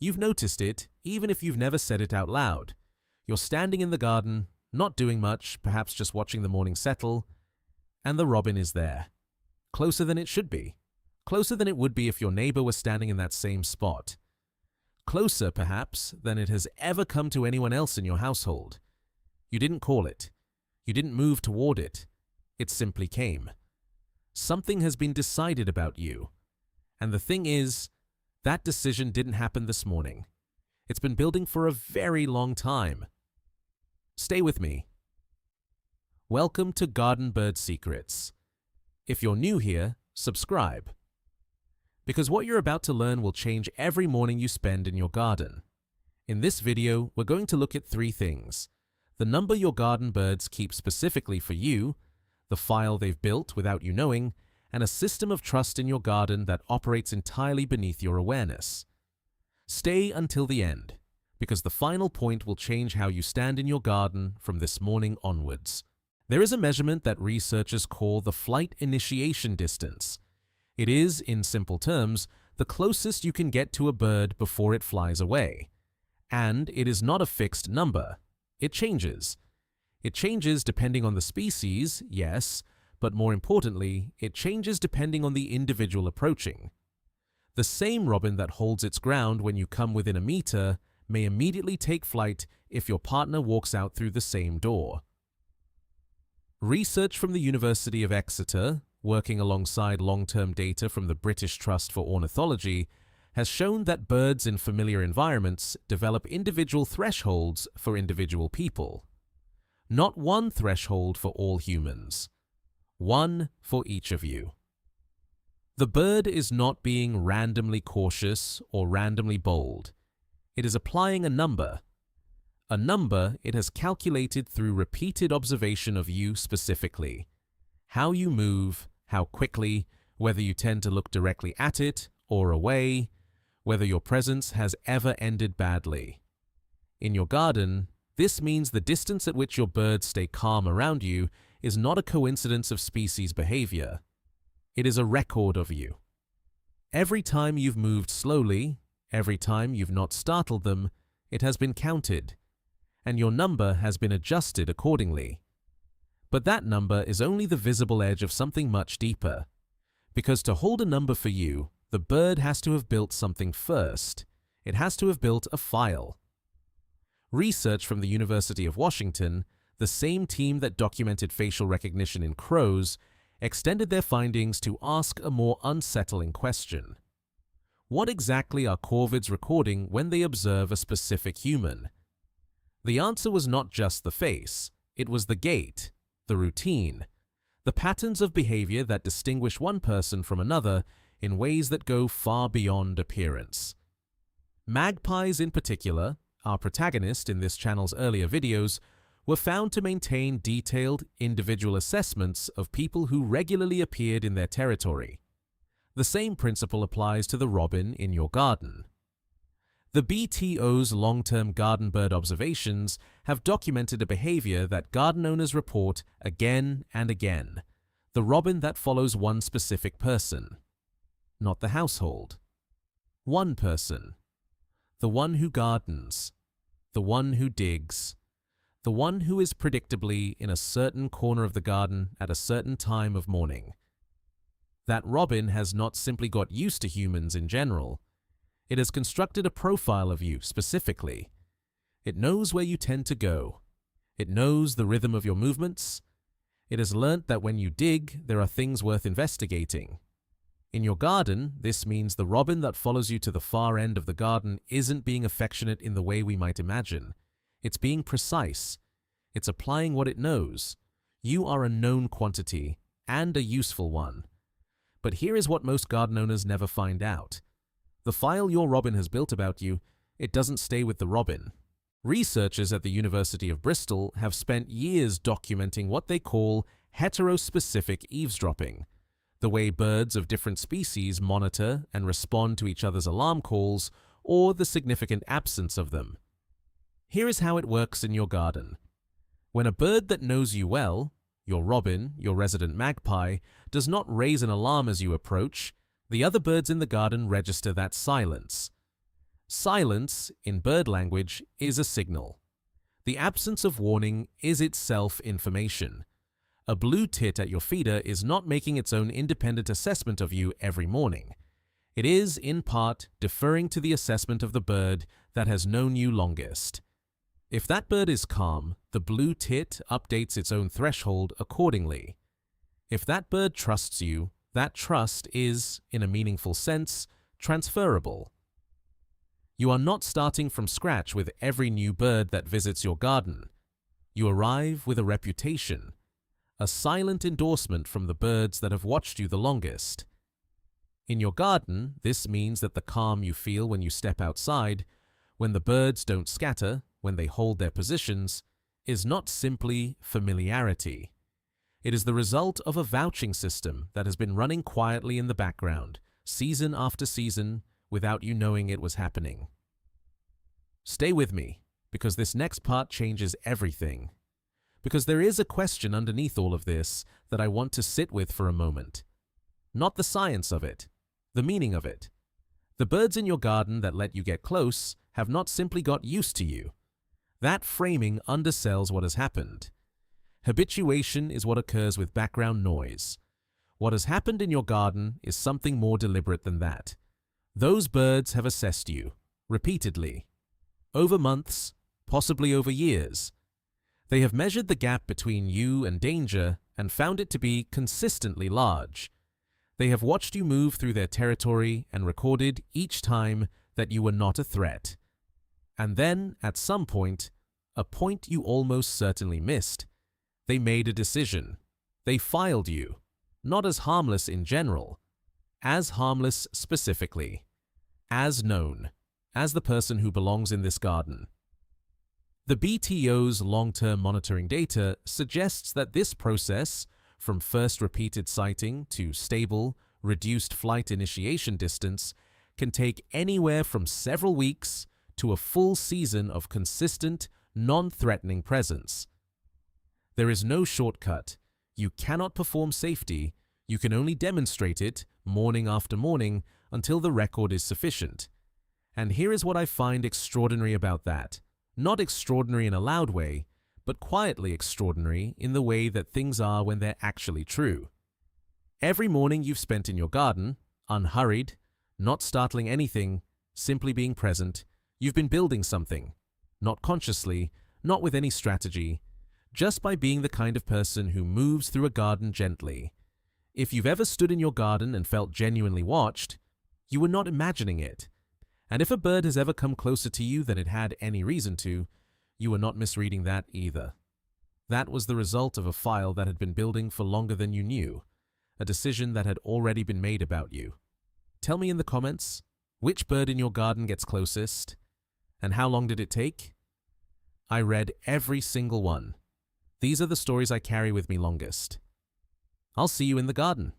You've noticed it, even if you've never said it out loud. You're standing in the garden, not doing much, perhaps just watching the morning settle, and the robin is there. Closer than it should be. Closer than it would be if your neighbor was standing in that same spot. Closer, perhaps, than it has ever come to anyone else in your household. You didn't call it. You didn't move toward it. It simply came. Something has been decided about you. And the thing is, that decision didn't happen this morning. It's been building for a very long time. Stay with me. Welcome to Garden Bird Secrets. If you're new here, subscribe. Because what you're about to learn will change every morning you spend in your garden. In this video, we're going to look at 3 things: the number your garden birds keep specifically for you, the file they've built without you knowing, and a system of trust in your garden that operates entirely beneath your awareness. Stay until the end, because the final point will change how you stand in your garden from this morning onwards. There is a measurement that researchers call the flight initiation distance. It is, in simple terms, the closest you can get to a bird before it flies away. And it is not a fixed number. It changes. It changes depending on the species, yes, but more importantly, it changes depending on the individual approaching. The same robin that holds its ground when you come within a meter may immediately take flight if your partner walks out through the same door. Research from the University of Exeter, working alongside long-term data from the British Trust for Ornithology, has shown that birds in familiar environments develop individual thresholds for individual people. Not one threshold for all humans. One for each of you. The bird is not being randomly cautious or randomly bold. It is applying a number. A number it has calculated through repeated observation of you specifically. How you move, how quickly, whether you tend to look directly at it or away, whether your presence has ever ended badly. In your garden, this means the distance at which your birds stay calm around you is not a coincidence of species behavior. It is a record of you. Every time you've moved slowly, every time you've not startled them, it has been counted, and your number has been adjusted accordingly. But that number is only the visible edge of something much deeper, because to hold a number for you, the bird has to have built something first. It has to have built a file. Research from the University of Washington, the same team that documented facial recognition in crows, extended their findings to ask a more unsettling question. What exactly are corvids recording when they observe a specific human? The answer was not just the face, it was the gait, the routine, the patterns of behavior that distinguish one person from another in ways that go far beyond appearance. Magpies in particular, our protagonist in this channel's earlier videos, were found to maintain detailed, individual assessments of people who regularly appeared in their territory. The same principle applies to the robin in your garden. The BTO's long-term garden bird observations have documented a behavior that garden owners report again and again: the robin that follows one specific person. Not the household. One person. The one who gardens. The one who digs. The one who is predictably in a certain corner of the garden at a certain time of morning. That robin has not simply got used to humans in general. It has constructed a profile of you specifically. It knows where you tend to go. It knows the rhythm of your movements. It has learnt that when you dig, there are things worth investigating. In your garden, this means the robin that follows you to the far end of the garden isn't being affectionate in the way we might imagine. It's being precise. It's applying what it knows. You are a known quantity, and a useful one. But here is what most garden owners never find out. The file your robin has built about you, it doesn't stay with the robin. Researchers at the University of Bristol have spent years documenting what they call heterospecific eavesdropping, the way birds of different species monitor and respond to each other's alarm calls or the significant absence of them. Here is how it works in your garden. When a bird that knows you well, your robin, your resident magpie, does not raise an alarm as you approach, the other birds in the garden register that silence. Silence, in bird language, is a signal. The absence of warning is itself information. A blue tit at your feeder is not making its own independent assessment of you every morning. It is, in part, deferring to the assessment of the bird that has known you longest. If that bird is calm, the blue tit updates its own threshold accordingly. If that bird trusts you, that trust is, in a meaningful sense, transferable. You are not starting from scratch with every new bird that visits your garden. You arrive with a reputation, a silent endorsement from the birds that have watched you the longest. In your garden, this means that the calm you feel when you step outside, when the birds don't scatter, when they hold their positions, is not simply familiarity. It is the result of a vouching system that has been running quietly in the background, season after season, without you knowing it was happening. Stay with me, because this next part changes everything. Because there is a question underneath all of this that I want to sit with for a moment. Not the science of it, the meaning of it. The birds in your garden that let you get close have not simply got used to you. That framing undersells what has happened. Habituation is what occurs with background noise. What has happened in your garden is something more deliberate than that. Those birds have assessed you, repeatedly, over months, possibly over years. They have measured the gap between you and danger and found it to be consistently large. They have watched you move through their territory and recorded each time that you were not a threat. And then, at some point, a point you almost certainly missed, they made a decision. They filed you, not as harmless in general, as harmless specifically, as known, as the person who belongs in this garden. The BTO's long-term monitoring data suggests that this process, from first repeated sighting to stable, reduced flight initiation distance, can take anywhere from several weeks to a full season of consistent, non-threatening presence. There is no shortcut. You cannot perform safety. You can only demonstrate it morning after morning until the record is sufficient. And here is what I find extraordinary about that. Not extraordinary in a loud way, but quietly extraordinary in the way that things are when they're actually true. Every morning you've spent in your garden, unhurried, not startling anything, simply being present, you've been building something, not consciously, not with any strategy, just by being the kind of person who moves through a garden gently. If you've ever stood in your garden and felt genuinely watched, you were not imagining it. And if a bird has ever come closer to you than it had any reason to, you were not misreading that either. That was the result of a file that had been building for longer than you knew, a decision that had already been made about you. Tell me in the comments, which bird in your garden gets closest? And how long did it take? I read every single one. These are the stories I carry with me longest. I'll see you in the garden.